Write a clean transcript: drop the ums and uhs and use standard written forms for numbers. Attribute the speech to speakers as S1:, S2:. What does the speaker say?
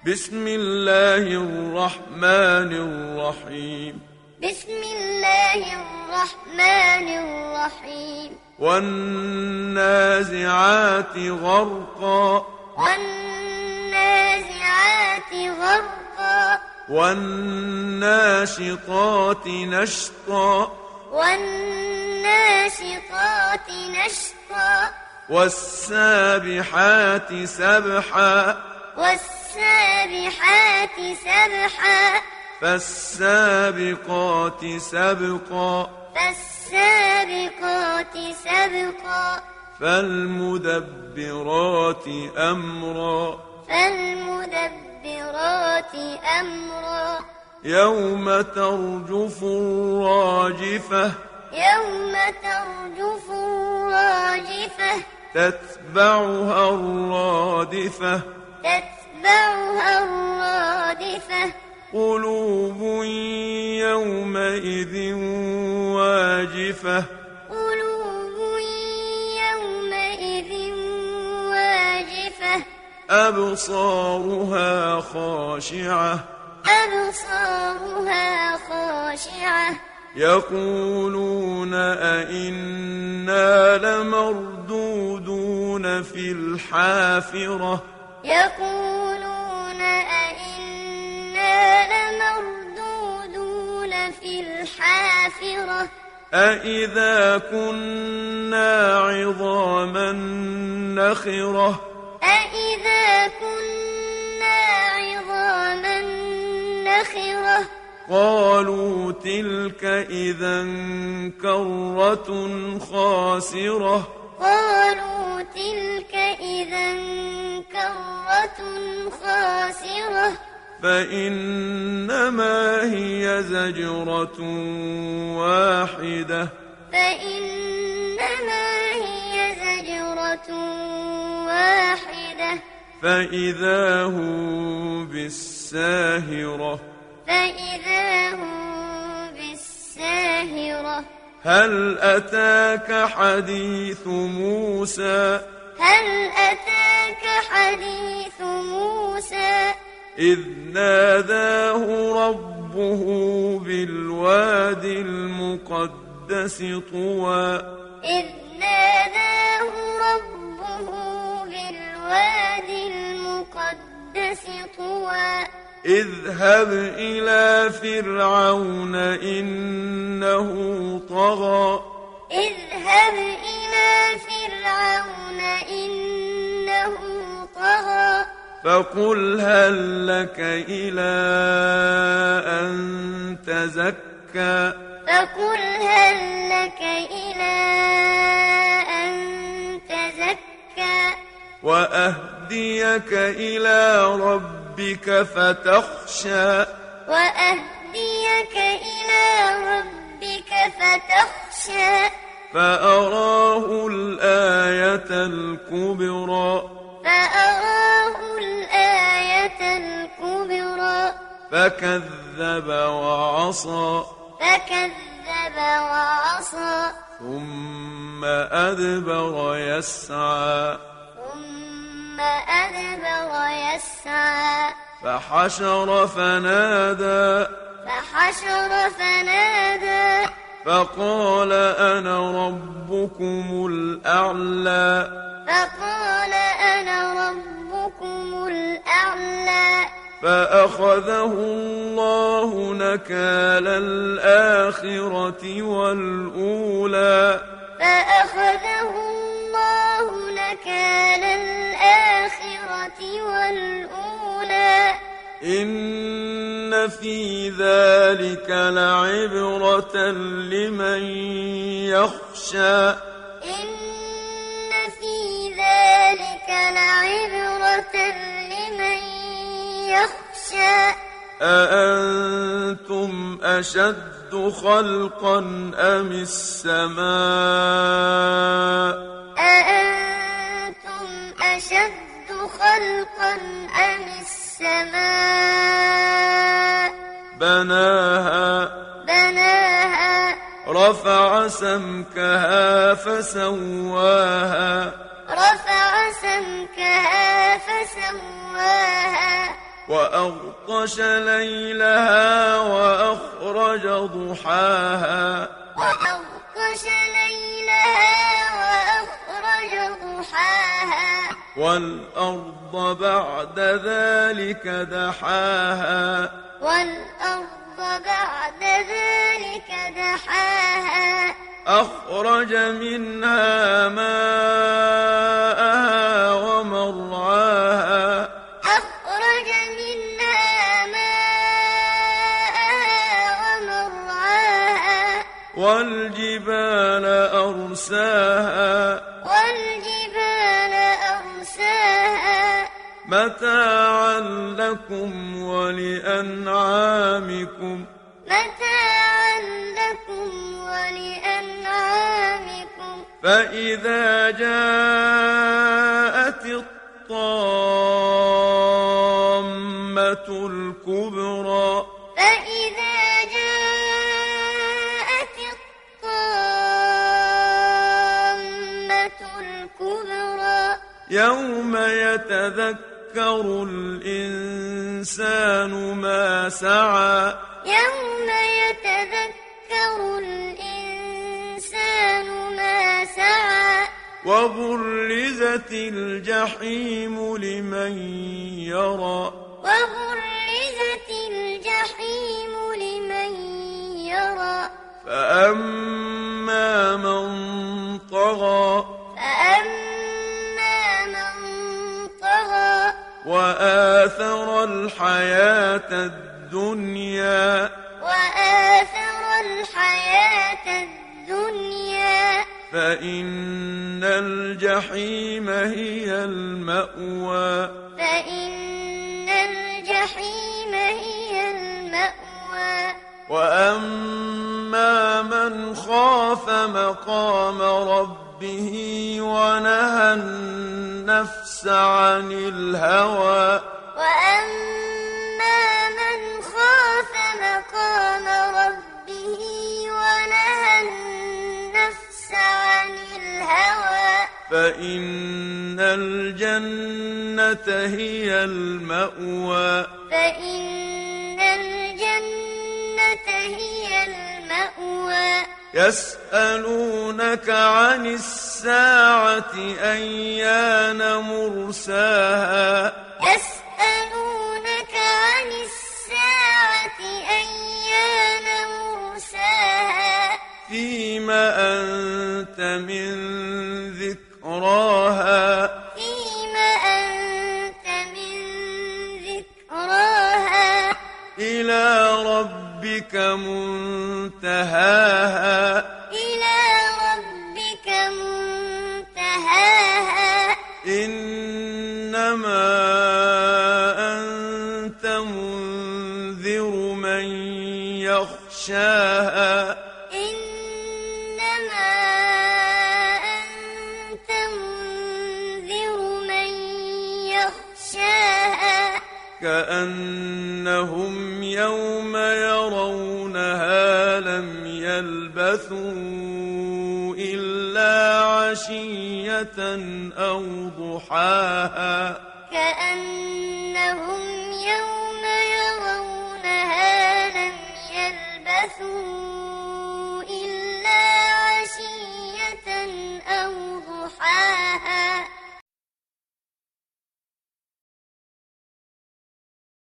S1: بسم الله الرحمن الرحيم.
S2: بسم الله الرحمن الرحيم.
S1: والنازعات غرقا.
S2: والنازعات غرقا.
S1: والناشطات نشطا.
S2: والناشطات نشطا.
S1: والسابحات سبحا.
S2: والسابحات سبحا.
S1: فالسابقات سبقا.
S2: فالسابقات سبقا.
S1: فالمدبرات أمرا.
S2: فالمدبرات أمرا.
S1: يوم ترجف الراجفة.
S2: يوم ترجف الراجفة.
S1: تتبعها الرادفة.
S2: تتبعها الرادفة.
S1: قلوب يومئذ واجفة.
S2: قلوب يومئذ واجفة.
S1: أبصارها خاشعة.
S2: أبصارها خاشعة.
S1: يقولون أئنا لمردودون في الحافرة.
S2: يقولون أئنا لمردودون في الحافرة.
S1: أئذا كنا عظاما نخرة.
S2: أئذا كنا عظاما نخرة.
S1: قالوا تلك إذا كرة خاسرة.
S2: قالوا تلك إذا كرة خاسرة.
S1: فإنما هي زجرة واحدة.
S2: فإنما هي زجرة واحدة.
S1: فإذا هم بالساهرة.
S2: فإذا هم بالساهرة.
S1: هل أتاك حديث موسى.
S2: هل أتاك حديث موسى.
S1: إذ ناداه ربه بالواد المقدس طوى.
S2: إذ ناداه ربه بالواد المقدس طوى.
S1: اذهب إلى فرعون إنه طغى.
S2: اذهب إلى فرعون إنه طغى.
S1: فقل هل لك إلى أن تزكى.
S2: فقل هل لك إلى أن تزكى.
S1: وأهديك إلى ربك فتخشى.
S2: وأهديك إلى ربك فتخشى.
S1: فأراه الآية الكبرى.
S2: فأراه الآية الكبرى.
S1: فكذب وعصى.
S2: فكذب وعصى.
S1: ثم أدبر يسعى.
S2: ثم أدبر يسعى.
S1: فحشر فنادى.
S2: فحشر فنادى.
S1: فقال أنا ربكم الأعلى.
S2: فقال أنا ربكم الأعلى.
S1: فأخذه الله نكال الآخرة والأولى.
S2: فأخذه الله نكال الآخرة والأولى.
S1: إن في ذلك لعبرة لمن يخشى.
S2: إن في ذلك لعبرة لمن يخشى.
S1: أأنتم أشد خلقا أم السماء.
S2: أأنتم أشد خلقا أم السماء.
S1: بناها.
S2: بناها.
S1: رفع سمكها فسواها.
S2: رفع سمكها فسواها.
S1: وأغطش ليلها وأخرج ضحاها
S2: وأغطش ليلها وأخرج ضحاها
S1: والأرض بعد ذلك دحاها
S2: والأرض بعد ذلك دحاها
S1: أخرج منها ماءها ومرعاها
S2: أخرج منها ماءها ومرعاها
S1: والجبال أرساها
S2: والجبال أرساها
S1: متاعا لكم ولأنعامكم
S2: متاعا لكم ولأنعامكم
S1: فإذا جاءت الطامة الكبرى
S2: فإذا جاءت الطامة الكبرى
S1: يوم يتذكر الإنسان ما سعى
S2: يوم يتذكر الإنسان ما سعى
S1: وبرزت الجحيم لمن يرى
S2: وبرزت الجحيم لمن يرى
S1: فأما من طغى
S2: فأما من طغى
S1: وآثر الحياة الدنيا
S2: وآثر الحياة الدنيا
S1: فإن الجحيم هي المأوى
S2: فإن الجحيم هي المأوى
S1: وأما من خاف مقام ربه ونهى النفس عن الهوى
S2: وأما من خاف مقام ربه ونهى النفس عن الهوى
S1: فإن الجنة هي المأوى
S2: فإن الجنة هي المأوى
S1: يسألونك عن الساعة أيان مرساها
S2: يسألونك عن الساعة أيان مرساها
S1: فيما أنت من ذكراها
S2: فيما أنت من ذكراها
S1: إلى ربك منتهاها
S2: إلى ربك منتهاها
S1: إنما أنت منذر من يخشاها
S2: إنما أنت منذر من يخشاها
S1: كأنهم يوم يرونها لم يلبثوا إلا عشية أو ضحاها
S2: كأنهم يوم يرونها لم يلبثوا